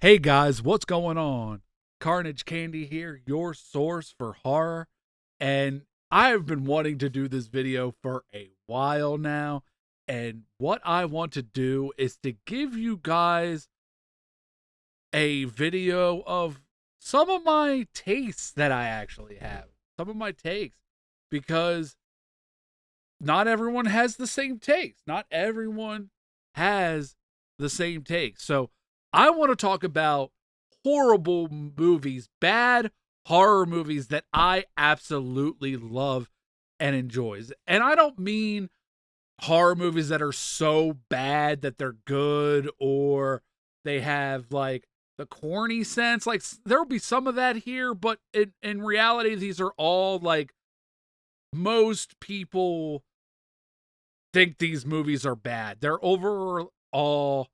Hey guys, what's going on? Carnage Candy here, your source for horror. And I've been wanting to do this video for a while now. And what I want to do is to give you guys a video of some of my tastes that I actually have. Some of my takes. Because not everyone has the same takes. Not everyone has the same takes. So I want to talk about horrible movies, bad horror movies that I absolutely love and enjoys. And I don't mean horror movies that are so bad that they're good or they have like the corny sense. Like there'll be some of that here, but in reality, these are all like most people think these movies are bad. They're overall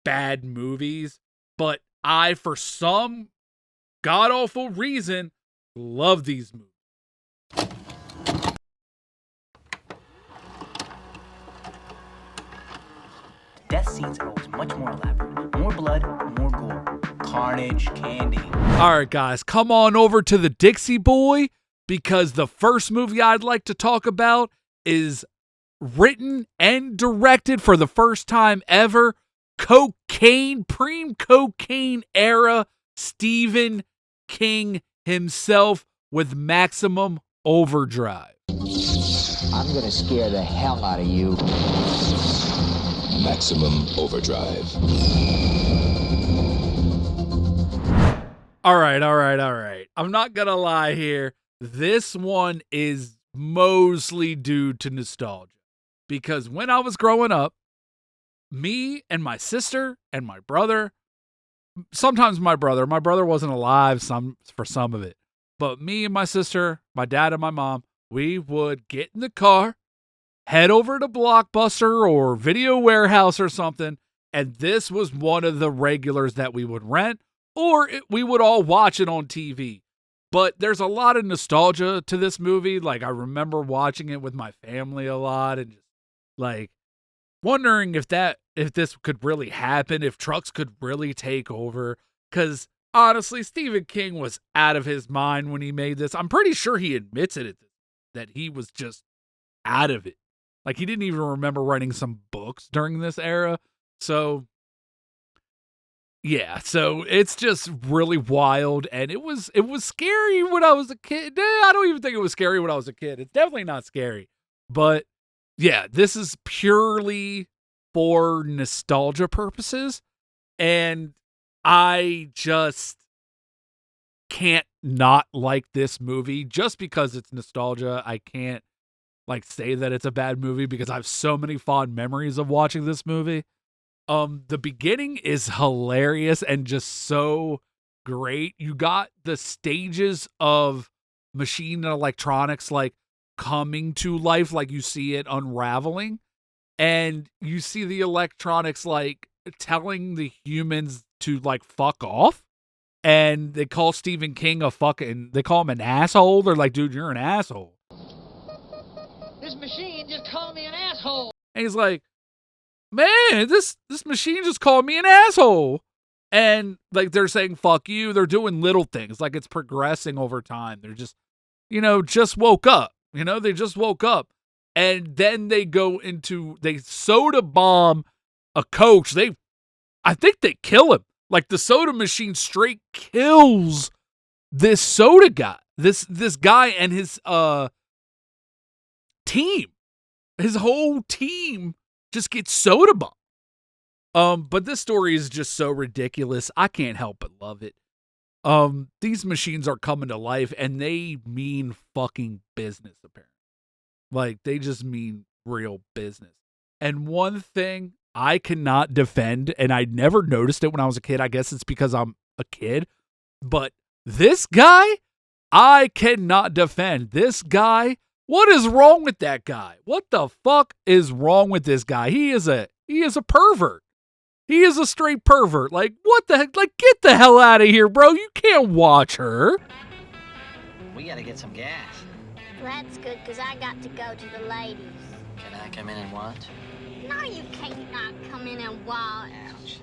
bad movies, but I, for some god awful reason, love these movies. Death scenes are always much more elaborate. More blood, more gore. Carnage, candy. All right, guys, come on over to the Dixie Boy because the first movie I'd like to talk about is written and directed for the first time ever. Cocaine, pre-cocaine era, Stephen King himself with Maximum Overdrive. I'm gonna scare the hell out of you. Maximum Overdrive. All right. I'm not gonna lie here. This one is mostly due to nostalgia. Because when I was growing up, me and my sister and my brother, sometimes my brother wasn't alive for some of it, but me and my sister, my dad and my mom, we would get in the car, head over to Blockbuster or Video Warehouse or something, and this was one of the regulars that we would rent, or we would all watch it on TV. But there's a lot of nostalgia to this movie. Like, I remember watching it with my family a lot and just, like, wondering if this could really happen, if trucks could really take over. Because honestly, Stephen King was out of his mind when he made this. I'm pretty sure he admits it that he was just out of it. Like, he didn't even remember writing some books during this era. So yeah, so it's just really wild, and it was scary when I was a kid. I don't even think it was scary when I was a kid. It's definitely not scary, but yeah, this is purely for nostalgia purposes, and I just can't not like this movie just because it's nostalgia. I can't like say that it's a bad movie because I have so many fond memories of watching this movie. The beginning is hilarious and just so great. You got the stages of machine and electronics like coming to life, like you see it unraveling, and you see the electronics like telling the humans to like fuck off, and they call Stephen King they call him an asshole. They're like, dude, you're an asshole. This machine just called me an asshole. And he's like, man, this machine just called me an asshole. And like they're saying fuck you. They're doing little things, like it's progressing over time. They're just, just woke up. They just woke up. And then they they soda bomb a coach. I think they kill him. Like the soda machine straight kills this soda guy. This guy and his team. His whole team just gets soda bomb. But this story is just so ridiculous. I can't help but love it. These machines are coming to life and they mean fucking business, apparently. Like, they just mean real business. And one thing I cannot defend, and I never noticed it when I was a kid. I guess it's because I'm a kid. But this guy, I cannot defend. This guy, what is wrong with that guy? What the fuck is wrong with this guy? He is a pervert. He is a straight pervert. Like, what the heck? Like, get the hell out of here, bro. You can't watch her. We gotta get some gas. That's good, because I got to go to the ladies. Can I come in and watch? No, you can't not come in and watch. Ouch.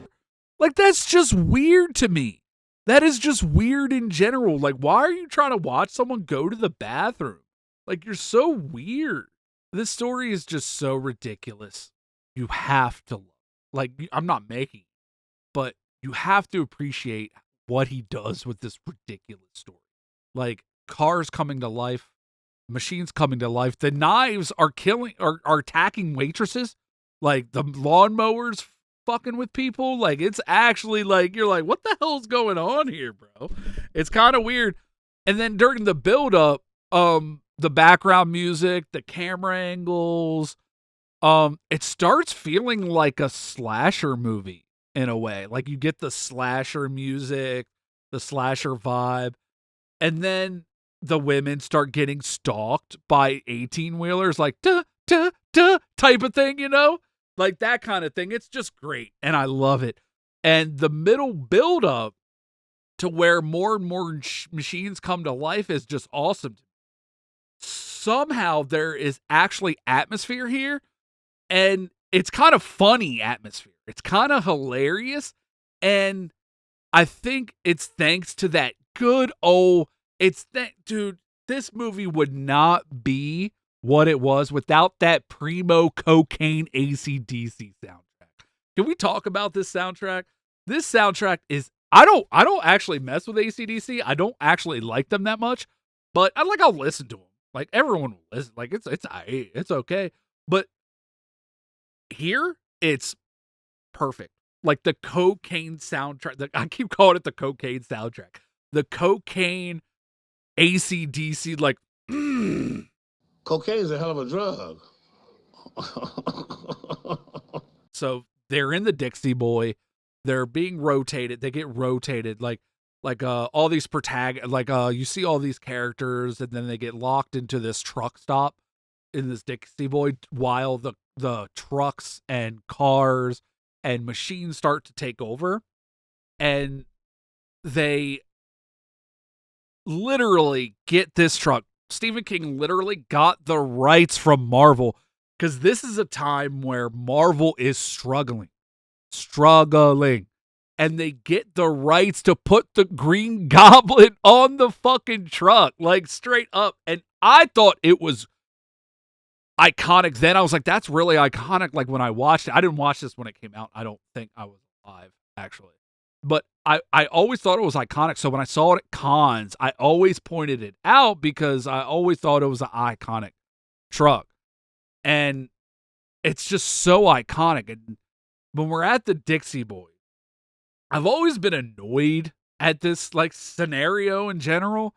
Like, that's just weird to me. That is just weird in general. Like, why are you trying to watch someone go to the bathroom? Like, you're so weird. This story is just so ridiculous. You have to, like, I'm not making it, but you have to appreciate what he does with this ridiculous story. Like, cars coming to life, machines coming to life. The knives are attacking waitresses. Like, the lawnmowers fucking with people. Like, it's actually like, you're like, what the hell's going on here, bro? It's kind of weird. And then during the build-up, the background music, the camera angles, it starts feeling like a slasher movie in a way. Like, you get the slasher music, the slasher vibe, and then the women start getting stalked by 18-wheelers, like, duh, duh, duh, type of thing, you know? Like, that kind of thing. It's just great, and I love it. And the middle build-up to where more and more machines come to life is just awesome. Somehow there is actually atmosphere here, and it's kind of funny atmosphere. It's kind of hilarious, and I think it's thanks to that good old, dude, this movie would not be what it was without that primo cocaine AC/DC soundtrack. Can we talk about this soundtrack? This soundtrack is, I don't actually mess with AC/DC. I don't actually like them that much, but I'll listen to them. Like, everyone will listen. Like, it's okay. But here, it's perfect. Like, the cocaine soundtrack. I keep calling it the cocaine soundtrack. The cocaine AC/DC, like, Cocaine is a hell of a drug. So they're in the Dixie Boy. They're being rotated. They get rotated. Like all these you see all these characters, and then they get locked into this truck stop in this Dixie Boy while the trucks and cars and machines start to take over. And they literally get this truck. Stephen King literally got the rights from Marvel, because this is a time where Marvel is struggling. And they get the rights to put the Green Goblin on the fucking truck, like, straight up. And I thought it was iconic then. I was like, that's really iconic. Like, when I watched it, I didn't watch this when it came out. I don't think I was alive, actually. But I always thought it was iconic. So when I saw it at cons, I always pointed it out because I always thought it was an iconic truck. And it's just so iconic. And when we're at the Dixie Boy, I've always been annoyed at this, like, scenario in general.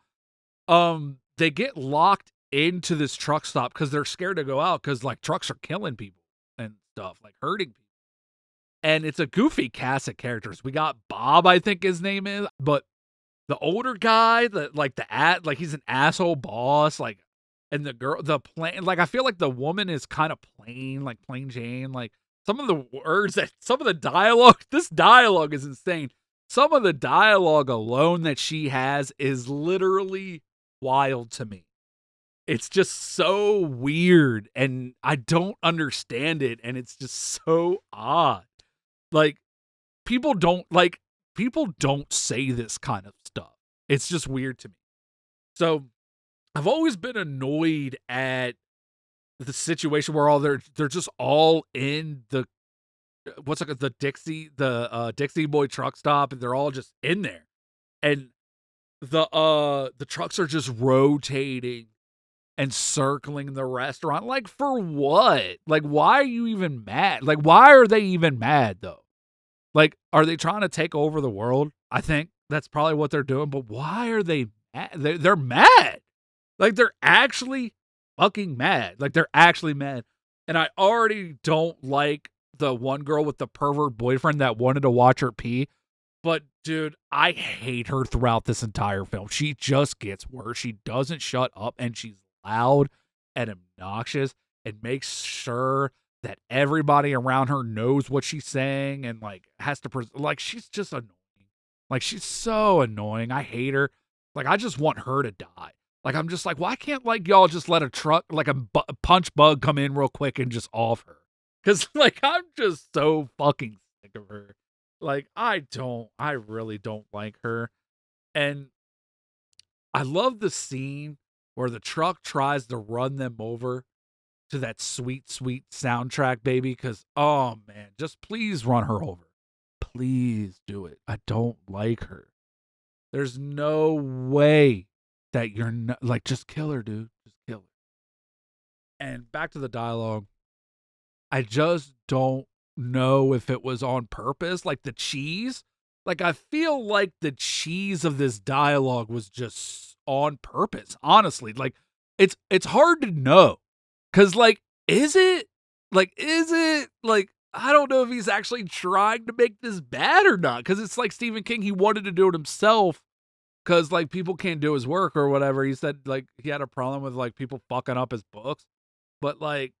They get locked into this truck stop because they're scared to go out because, like, trucks are killing people and stuff, like, hurting people. And it's a goofy cast of characters. We got Bob, I think his name is, but the older guy, he's an asshole boss, like, and the girl, I feel like the woman is kind of plain, like plain Jane, like, some of the words some of the dialogue, this dialogue is insane. Some of the dialogue alone that she has is literally wild to me. It's just so weird, and I don't understand it, and it's just so odd. Like, people don't say this kind of stuff. It's just weird to me. So I've always been annoyed at the situation where they're just all in the Dixie Boy truck stop, and they're all just in there, and the trucks are just rotating and circling the restaurant. Like, for what? Like, why are you even mad? Like, why are they even mad though? Like, are they trying to take over the world? I think that's probably what they're doing. But why are they mad? They're mad. Like, they're actually fucking mad. Like, they're actually mad. And I already don't like the one girl with the pervert boyfriend that wanted to watch her pee. But, dude, I hate her throughout this entire film. She just gets worse. She doesn't shut up, and she's loud and obnoxious and makes sure that everybody around her knows what she's saying and, like, has to, she's just annoying. Like, she's so annoying. I hate her. Like, I just want her to die. Like, I'm just like, why can't, like, y'all just let a truck, like a punch bug come in real quick and just off her? Because, like, I'm just so fucking sick of her. Like, I really don't like her. And I love the scene where the truck tries to run them over to that sweet, sweet soundtrack, baby. Because, oh man, just please run her over. Please do it. I don't like her. There's no way that you're not, like, just kill her, dude. Just kill her. And back to the dialogue. I just don't know if it was on purpose. Like the cheese. Like, I feel like the cheese of this dialogue was just on purpose, honestly. Like, it's hard to know. Cause like, is it? Like, I don't know if he's actually trying to make this bad or not. Cause it's like Stephen King, he wanted to do it himself. Cause like people can't do his work or whatever. He said like he had a problem with like people fucking up his books. But like,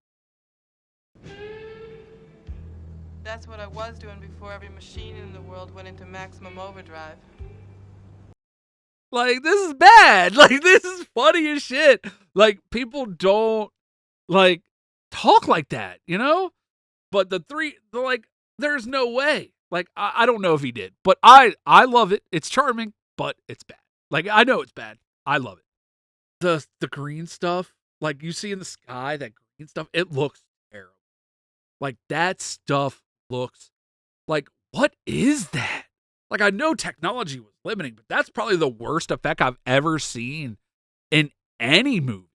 That's what I was doing before every machine in the world went into maximum overdrive. like, this is bad. Like, this is funny as shit. Like, people don't like talk like that, you know? But like, there's no way. Like, I don't know if he did, but I love it. It's charming, but it's bad. Like, I know it's bad. I love it. The green stuff, like you see in the sky, that green stuff, it looks terrible. Like, that stuff looks like, what is that? Like, I know technology was limiting, but that's probably the worst effect I've ever seen in any movie,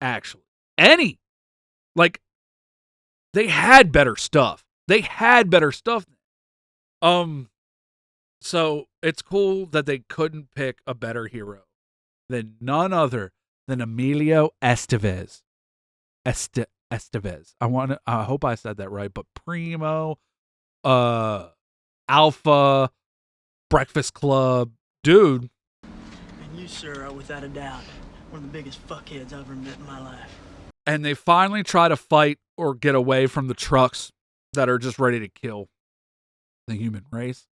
actually. Any. Like, they had better stuff. So it's cool that they couldn't pick a better hero than none other than Emilio Estevez. Estevez. I hope I said that right, but Primo, Alpha, Breakfast Club, dude. And you, sir, are without a doubt one of the biggest fuckheads I've ever met in my life. And they finally try to fight or get away from the trucks that are just ready to kill the human race.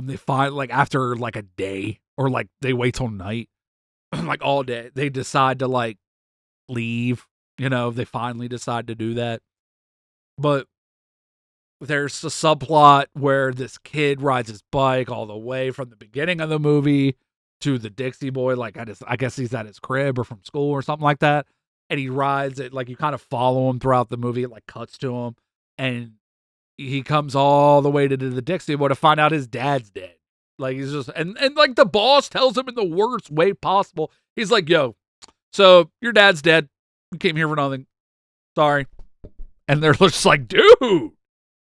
They find, like, after like a day, or like they wait till night, like all day, they decide to like leave. You know, they finally decide to do that. But there's a subplot where this kid rides his bike all the way from the beginning of the movie to the Dixie Boy. Like, I guess he's at his crib or from school or something like that. And he rides it, like, you kind of follow him throughout the movie. It like cuts to him, and he comes all the way to the Dixie Boy to find out his dad's dead. Like, he's just, and like the boss tells him in the worst way possible. He's like, yo, so your dad's dead. You came here for nothing. Sorry. And they're just like, dude,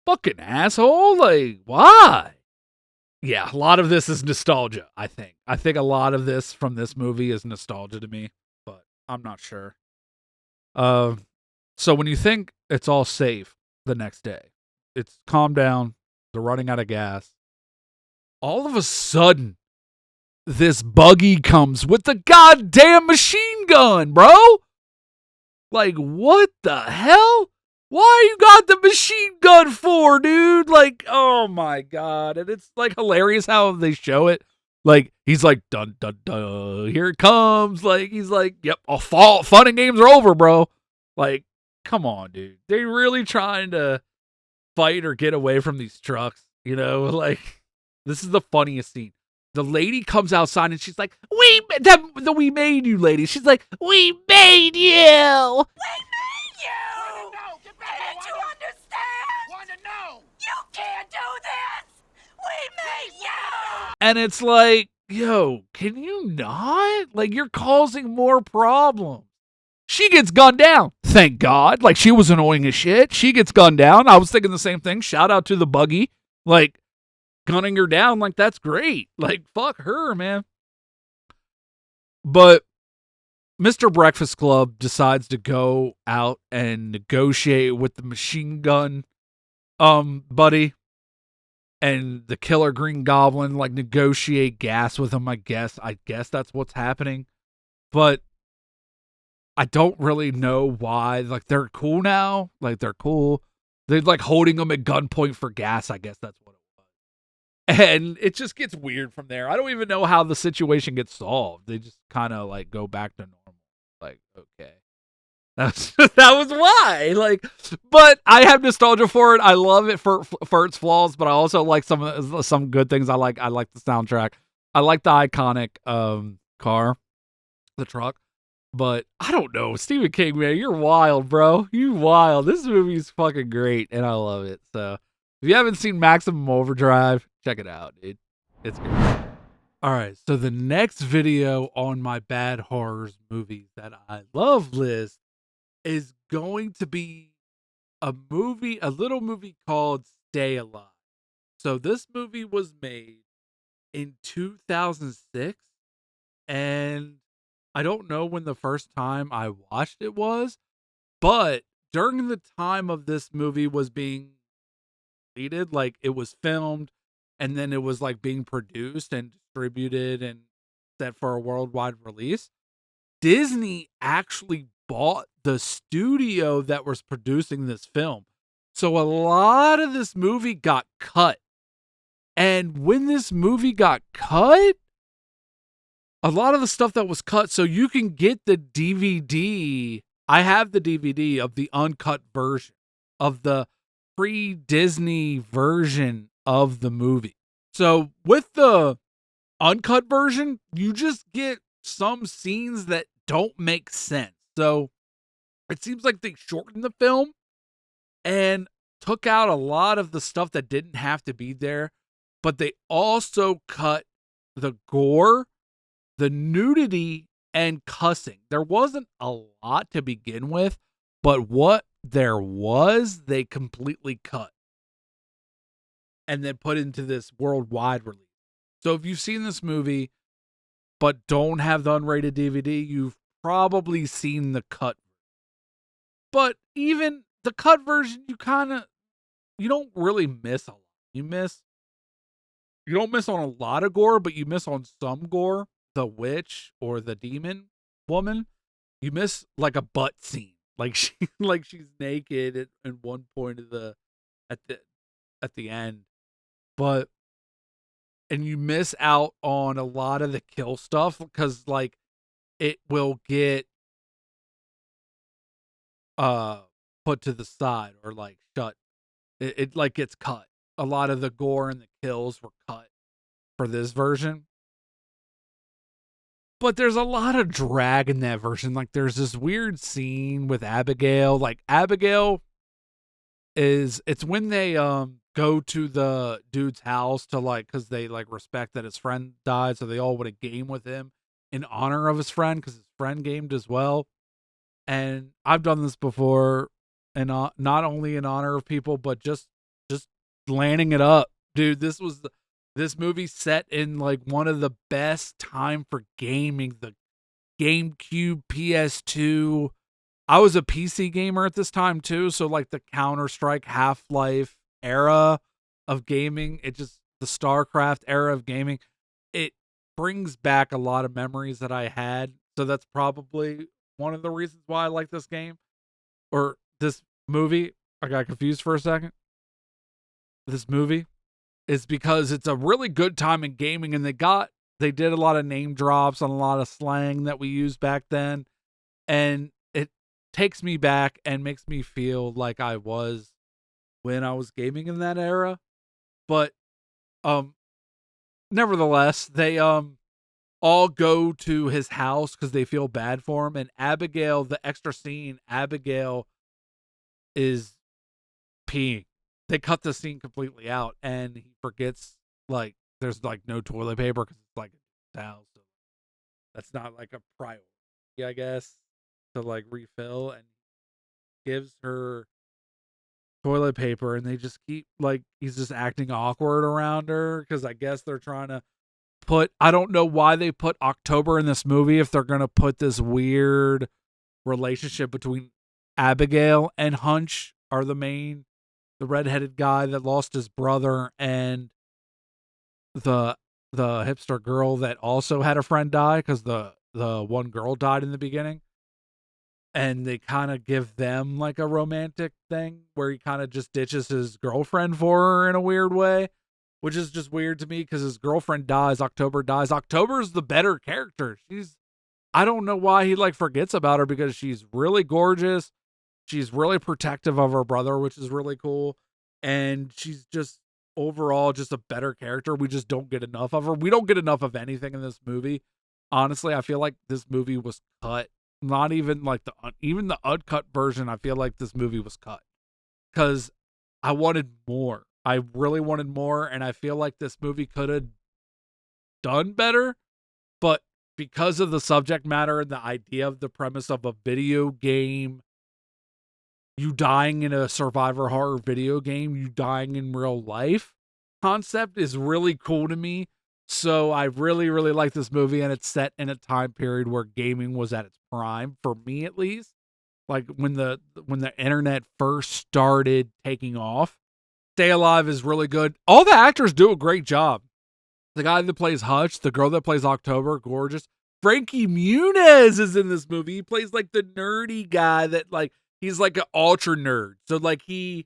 fucking asshole. Like, why? Yeah, a lot of this is nostalgia, I think. I think a lot of this from this movie is nostalgia to me, but I'm not sure. So when you think it's all safe the next day, it's calmed down, they're running out of gas. All of a sudden, this buggy comes with the goddamn machine gun, bro. Like, what the hell? Why you got the machine gun for, dude? Like, oh my God. And it's like hilarious how they show it. Like, he's like, dun, dun, dun, here it comes. Like, he's like, yep, fun and games are over, bro. Like, come on, dude. They really trying to fight or get away from these trucks, you know? Like, this is the funniest scene. The lady comes outside and she's like, we made you, lady. She's like, we made you. We made you! Can't you understand? Want to know? You can't do this! We made you! And it's like, yo, can you not? Like, you're causing more problems. She gets gunned down. Thank God. Like, she was annoying as shit. She gets gunned down. I was thinking the same thing. Shout out to the buggy. Like, gunning her down, like, that's great. Like, fuck her, man. But Mr. Breakfast Club decides to go out and negotiate with the machine gun buddy, and the killer Green Goblin, like, negotiate gas with him. I guess that's what's happening. But I don't really know why. Like, they're cool now. Like, they're cool. They're like holding them at gunpoint for gas. I guess that's what it was. And it just gets weird from there. I don't even know how the situation gets solved. They just kind of like go back to normal. Like, okay. That was why. Like, but I have nostalgia for it. I love it for its flaws, but I also like some good things. I like the soundtrack. I like the iconic car, the truck. But I don't know, Stephen King, man, you're wild, bro. You wild. This movie's fucking great, and I love it. So if you haven't seen Maximum Overdrive, check it out, dude. It's great. All right, so the next video on my bad horrors movies that I love list is going to be a little movie called Stay Alive. So this movie was made in 2006, and I don't know when the first time I watched it was, but during the time of this movie was being completed, like it was filmed and then it was like being produced and distributed and set for a worldwide release, Disney actually bought the studio that was producing this film. So a lot of this movie got cut. And when this movie got cut, a lot of the stuff that was cut, so you can get the DVD. I have the DVD of the uncut version, of the pre-Disney version of the movie. So with the uncut version, you just get some scenes that don't make sense. So it seems like they shortened the film and took out a lot of the stuff that didn't have to be there, but they also cut the gore, the nudity, and cussing. There wasn't a lot to begin with, but what there was, they completely cut and then put into this worldwide release. So if you've seen this movie but don't have the unrated DVD, you've probably seen the cut. But even the cut version, you don't really miss a lot. You don't miss on a lot of gore, but you miss on some gore. The witch or the demon woman, you miss like a butt scene. Like she's naked at one point at the end. But and you miss out on a lot of the kill stuff because like it will get put to the side or like shut. It like gets cut. A lot of the gore and the kills were cut for this version. But there's a lot of drag in that version. Like there's this weird scene with Abigail. Like Abigail it's when they go to the dude's house to like, cause they like respect that his friend died. So they all want to game with him in honor of his friend. Cause his friend gamed as well. And I've done this before, and not only in honor of people, but just landing it up, dude. This movie set in like one of the best time for gaming, the GameCube, PS2. I was a PC gamer at this time too, so like the Counter-Strike, Half-Life era of gaming, the StarCraft era of gaming, it brings back a lot of memories that I had. So that's probably one of the reasons why I like this game or this movie. I got confused for a second. This movie is because it's a really good time in gaming, and they did a lot of name drops on a lot of slang that we used back then, and it takes me back and makes me feel like I was when I was gaming in that era. But nevertheless, they all go to his house because they feel bad for him, and Abigail, the extra scene, Abigail is peeing. They cut the scene completely out, and he forgets, like, there's like no toilet paper because it's like a house, so that's not like a priority, I guess, to like refill, and gives her toilet paper, and they just keep like, he's just acting awkward around her because I guess they're trying to I don't know why they put October in this movie if they're gonna put this weird relationship between Abigail and Hunch are the redheaded guy that lost his brother, and the hipster girl that also had a friend die because the one girl died in the beginning. And they kind of give them like a romantic thing where he kind of just ditches his girlfriend for her in a weird way, which is just weird to me because his girlfriend dies. October dies. October's the better character. I don't know why he like forgets about her, because she's really gorgeous. She's really protective of her brother, which is really cool. And she's just overall just a better character. We just don't get enough of her. We don't get enough of anything in this movie. Honestly, I feel like this movie was cut. Not even like even the uncut version. I feel like this movie was cut because I wanted more. I really wanted more, and I feel like this movie could have done better. But because of the subject matter and the idea of the premise of a video game, you dying in a survivor horror video game, you dying in real life concept is really cool to me. So I really, really like this movie, and it's set in a time period where gaming was at its prime, for me at least. Like when the internet first started taking off. Stay Alive is really good. All the actors do a great job. The guy that plays Hutch, the girl that plays October, gorgeous. Frankie Muniz is in this movie. He plays like the nerdy guy that like, he's like an ultra nerd. So like he's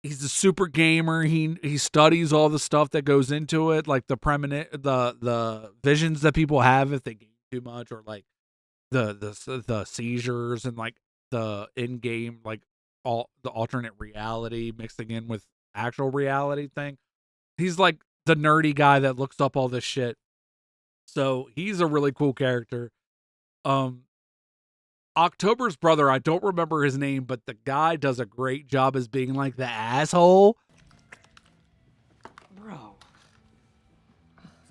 a super gamer. He studies all the stuff that goes into it, like the visions that people have if they game too much, or like the seizures, and like the in-game, like all the alternate reality mixing in with actual reality thing. He's like the nerdy guy that looks up all this shit. So he's a really cool character. October's brother, I don't remember his name, but the guy does a great job as being like the asshole. Bro.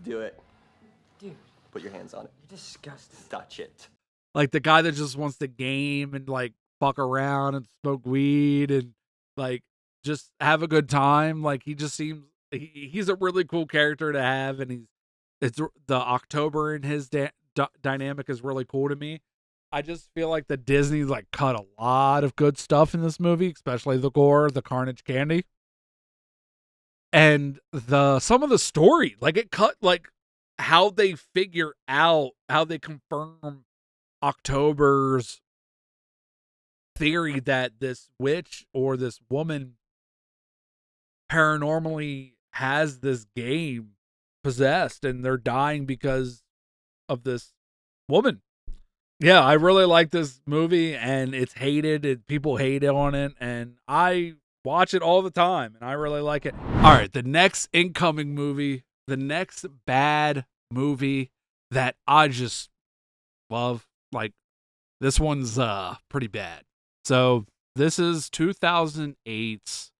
Do it. Dude. Put your hands on it. You're disgusting. Touch it. Like the guy that just wants to game and like fuck around and smoke weed and like just have a good time. Like he just seems, he's a really cool character to have, and it's the October and his dynamic is really cool to me. I just feel like the Disney like cut a lot of good stuff in this movie, especially the gore, the carnage, candy, and some of the story. Like it cut like how they figure out, how they confirm October's theory that this witch or this woman paranormally has this game possessed, and they're dying because of this woman. Yeah, I really like this movie, and it's hated. People hate on it, and I watch it all the time, and I really like it. All right, the next incoming movie, the next bad movie that I just love, like this one's pretty bad. So this is 2008's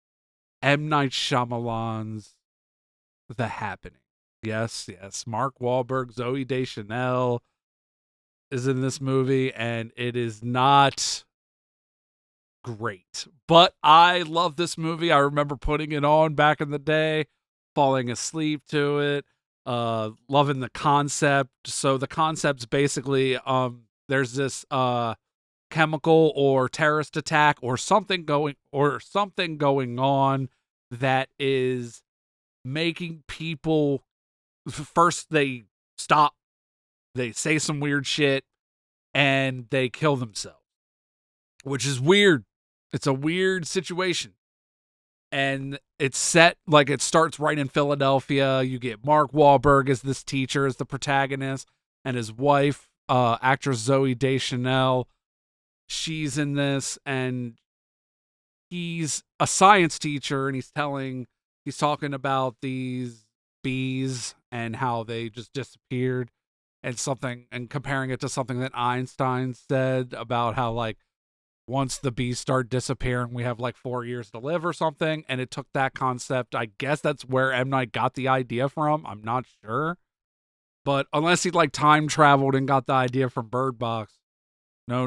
M. Night Shyamalan's The Happening. Yes, Mark Wahlberg, Zooey Deschanel is in this movie, and it is not great. But I love this movie. I remember putting it on back in the day, falling asleep to it, loving the concept. So the concept's basically there's this chemical or terrorist attack or something going on that is making people, first they stop, they say some weird shit, and they kill themselves, which is weird. It's a weird situation. And it's set, like it starts right in Philadelphia. You get Mark Wahlberg as this teacher, as the protagonist, and his wife, actress Zooey Deschanel. She's in this, and he's a science teacher, and he's talking about these bees and how they just disappeared, and comparing it to something that Einstein said about how like once the bees start disappearing, we have like 4 years to live or something. And it took that concept. I guess that's where M. Night got the idea from. I'm not sure. But unless he like time traveled and got the idea from Bird Box. No,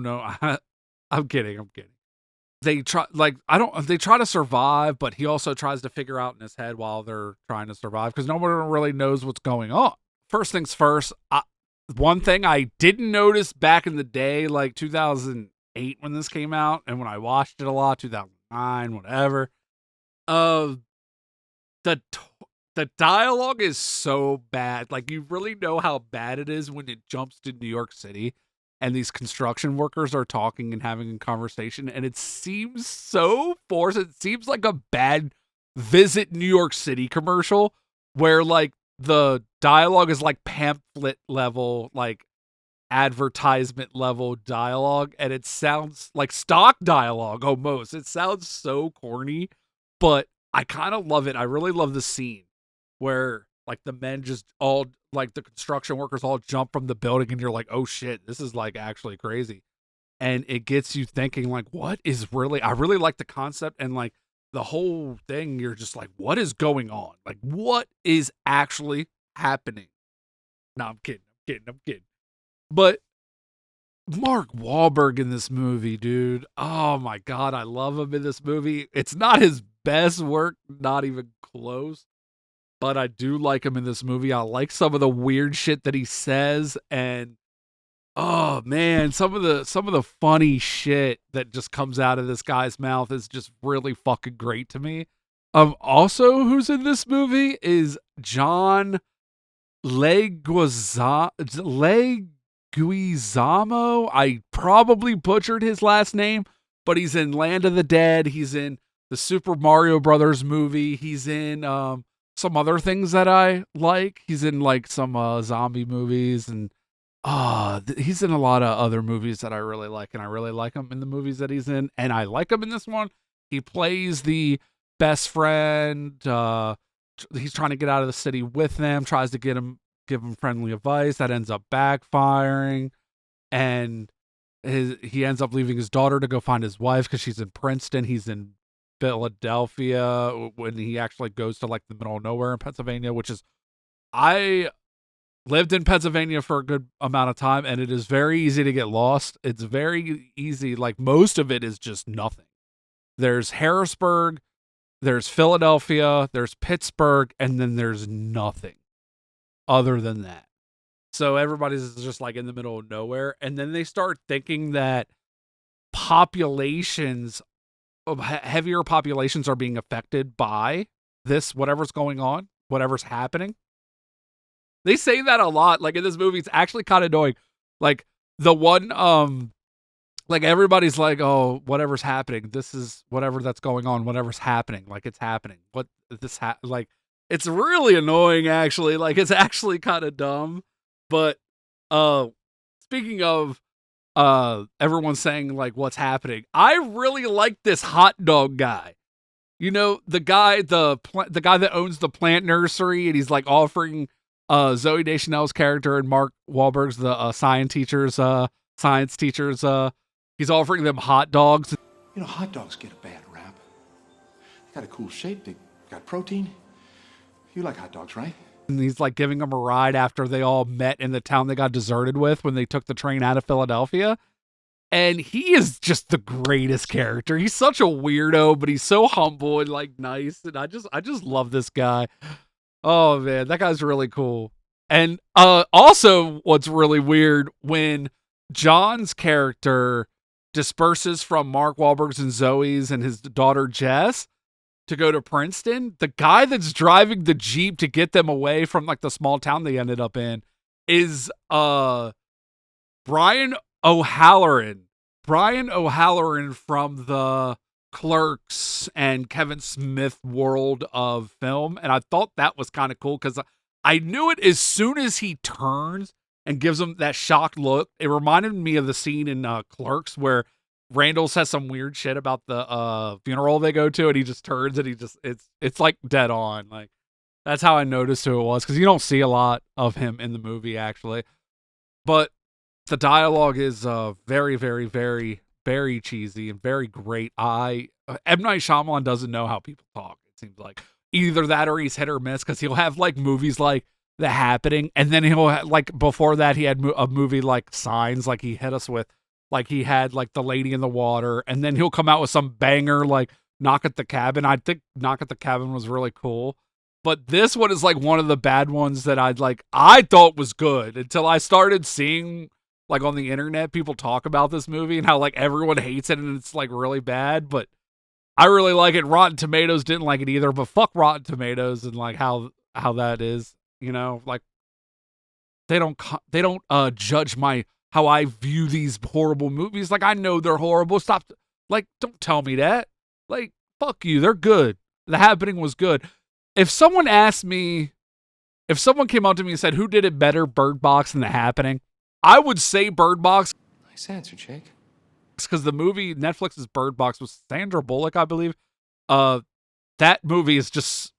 I'm kidding. They try to survive, but he also tries to figure out in his head while they're trying to survive, because no one really knows what's going on. First things first, one thing I didn't notice back in the day, like 2008 when this came out, and when I watched it a lot, 2009, whatever, the dialogue is so bad. Like, you really know how bad it is when it jumps to New York City and these construction workers are talking and having a conversation, and it seems so forced. It seems like a bad Visit New York City commercial where like the dialogue is like pamphlet level, like advertisement level dialogue, and it sounds like stock dialogue almost. It sounds so corny, but I kind of love it. I really love the scene where like the men just all like the construction workers all jump from the building and you're like, oh shit, this is like actually crazy. And it gets you thinking like, what is really, I really like the concept and like the whole thing. You're just like, what is going on? Like, what is actually happening? No, I'm kidding. But Mark Wahlberg in this movie, dude. Oh my God. I love him in this movie. It's not his best work, not even close. But I do like him in this movie. I like some of the weird shit that he says, and oh man, some of the funny shit that just comes out of this guy's mouth is just really fucking great to me. Also, who's in this movie is John Leguizamo. I probably butchered his last name, but he's in Land of the Dead. He's in the Super Mario Brothers movie. He's in some other things that I like. He's in like some zombie movies, and he's in a lot of other movies that I really like, and I really like him in the movies that he's in, and I like him in this one. He plays the best friend. He's trying to get out of the city with them, tries to give him friendly advice that ends up backfiring, and he ends up leaving his daughter to go find his wife because she's in Princeton. He's in Philadelphia when he actually goes to like the middle of nowhere in Pennsylvania, which is, I lived in Pennsylvania for a good amount of time, and it is very easy to get lost. It's very easy. Like most of it is just nothing. There's Harrisburg, there's Philadelphia, there's Pittsburgh, and then there's nothing other than that. So everybody's just like in the middle of nowhere. And then they start thinking that heavier populations are being affected by this, whatever's going on, whatever's happening. They say that a lot. Like in this movie, it's actually kind of annoying. Like the one, like everybody's like, oh, whatever's happening. This is whatever that's going on. Whatever's happening. Like it's happening. What this like, it's really annoying actually. Like it's actually kind of dumb. But, speaking of, everyone's saying like what's happening, I really like this hot dog guy. You know, the guy that owns the plant nursery, and he's like offering Zooey Deschanel's character and Mark Wahlberg's the science teachers, he's offering them hot dogs. You know, hot dogs get a bad rap. They got a cool shape. They got protein. You like hot dogs, right? And he's like giving them a ride after they all met in the town they got deserted with when they took the train out of Philadelphia. And he is just the greatest character. He's such a weirdo, but he's so humble and like nice. And I just love this guy. Oh man, that guy's really cool. And also what's really weird, when John's character disperses from Mark Wahlberg's and Zoe's and his daughter Jess to go to Princeton, the guy that's driving the Jeep to get them away from like the small town they ended up in is Brian O'Halloran. Brian O'Halloran from the Clerks and Kevin Smith world of film. And I thought that was kind of cool because I knew it as soon as he turns and gives him that shocked look. It reminded me of the scene in Clerks where Randall says some weird shit about the funeral they go to, and he just turns and it's like dead on. Like that's how I noticed who it was, because you don't see a lot of him in the movie actually. But the dialogue is very, very, very, very cheesy and very great. M. Night Shyamalan doesn't know how people talk. It seems like either that or he's hit or miss, because he'll have like movies like The Happening, and then he'll have, like before that he had a movie like Signs, like he hit us with. Like he had like The Lady in the Water, and then he'll come out with some banger like Knock at the Cabin. I think Knock at the Cabin was really cool. But this one is like one of the bad ones that I thought was good until I started seeing like on the internet people talk about this movie and how like everyone hates it and it's like really bad. But I really like it. Rotten Tomatoes didn't like it either, but fuck Rotten Tomatoes and like how that is, you know, like they don't judge how I view these horrible movies. Like, I know they're horrible. Stop. Like, don't tell me that. Like, fuck you. They're good. The Happening was good. If someone came up to me and said, who did it better, Bird Box and The Happening? I would say Bird Box. Nice answer, Jake. Because the movie, Netflix's Bird Box, was Sandra Bullock, I believe. That movie is just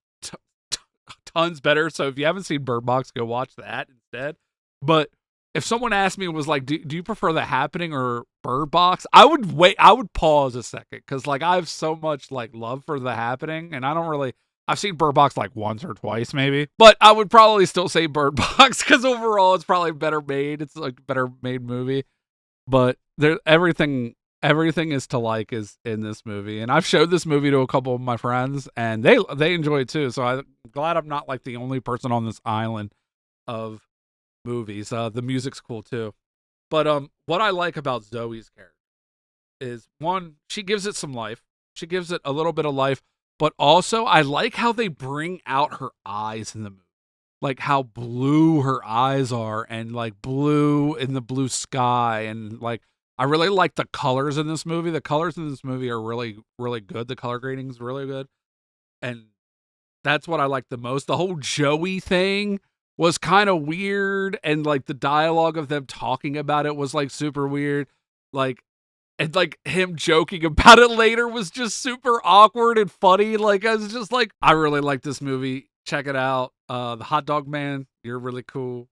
tons better. So if you haven't seen Bird Box, go watch that instead. But if someone asked me, was like, do you prefer The Happening or Bird Box? I would pause a second, because like I have so much like love for The Happening, and I've seen Bird Box like once or twice maybe, but I would probably still say Bird Box, because overall it's probably better made. It's like a better made movie, but everything is to like is in this movie, and I've showed this movie to a couple of my friends, and they enjoy it too. So I'm glad I'm not like the only person on this island of movies. The music's cool too, but what I like about Zoe's character is, one, she gives it some life. She gives it a little bit of life, but also I like how they bring out her eyes in the movie, like how blue her eyes are, and like blue in the blue sky, and like I really like the colors in this movie. The colors in this movie are really, really good. The color grading is really good, and that's what I like the most. The whole Joey thing was kind of weird, and like the dialogue of them talking about it was like super weird, like, and like him joking about it later was just super awkward and funny. Like, I was just like, I really like this movie. Check it out. The Hot Dog Man, you're really cool.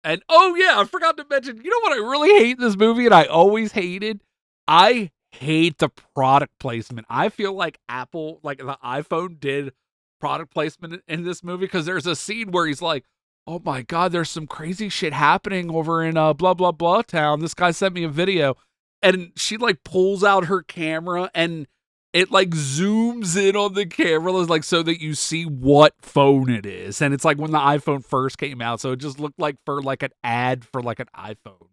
And oh yeah, I forgot to mention, you know what I really hate in this movie, and I always hated? I hate the product placement. I feel like Apple, like the iPhone, did product placement in this movie, because there's a scene where he's like, oh my god, there's some crazy shit happening over in blah blah blah town. This guy sent me a video, and she like pulls out her camera, and it like zooms in on the camera, like so that you see what phone it is. And it's like when the iPhone first came out, so it just looked like for like an ad for like an iPhone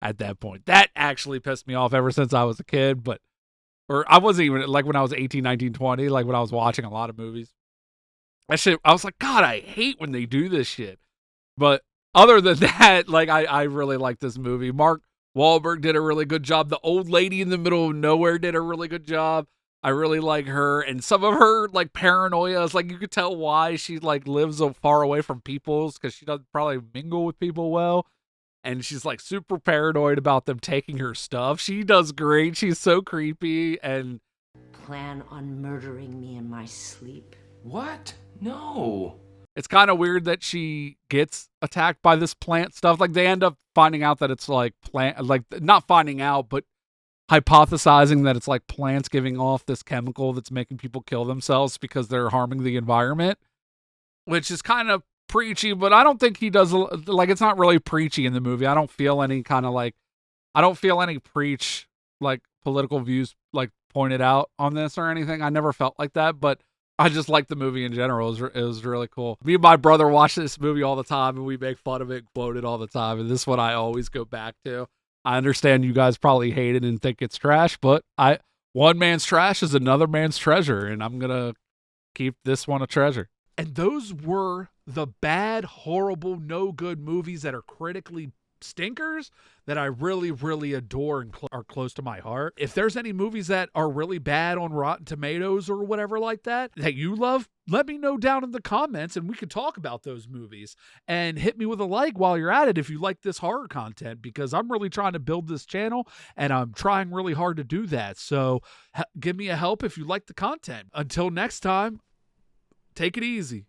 at that point. That actually pissed me off ever since I was a kid, or I wasn't even, like when I was 18, 19, 20, like when I was watching a lot of movies. That shit, I was like, God, I hate when they do this shit. But other than that, like I really like this movie. Mark Wahlberg did a really good job. The old lady in the middle of nowhere did a really good job. I really like her, and some of her like paranoia is like, you could tell why she like lives so far away from people, because she doesn't probably mingle with people well, and she's like super paranoid about them taking her stuff. She does great. She's so creepy. And plan on murdering me in my sleep. What? No. It's kind of weird that she gets attacked by this plant stuff. Like they end up finding out that it's like plant, like not finding out, but hypothesizing that it's like plants giving off this chemical that's making people kill themselves because they're harming the environment, which is kind of preachy, but I don't think he does, like, it's not really preachy in the movie. I don't feel any kind of like, I don't feel any preach, like political views like pointed out on this or anything. I never felt like that, but I just like the movie in general. It was really cool. Me and my brother watch this movie all the time, and we make fun of it and quote it all the time, and this is what I always go back to. I understand you guys probably hate it and think it's trash, but one man's trash is another man's treasure, and I'm gonna keep this one a treasure. And those were the bad, horrible, no good movies that are critically stinkers that I really, really adore and are close to my heart. If there's any movies that are really bad on Rotten Tomatoes or whatever like that you love, let me know down in the comments, and we can talk about those movies. And hit me with a like while you're at it if you like this horror content, because I'm really trying to build this channel, and I'm trying really hard to do that. So give me a help if you like the content. Until next time, take it easy.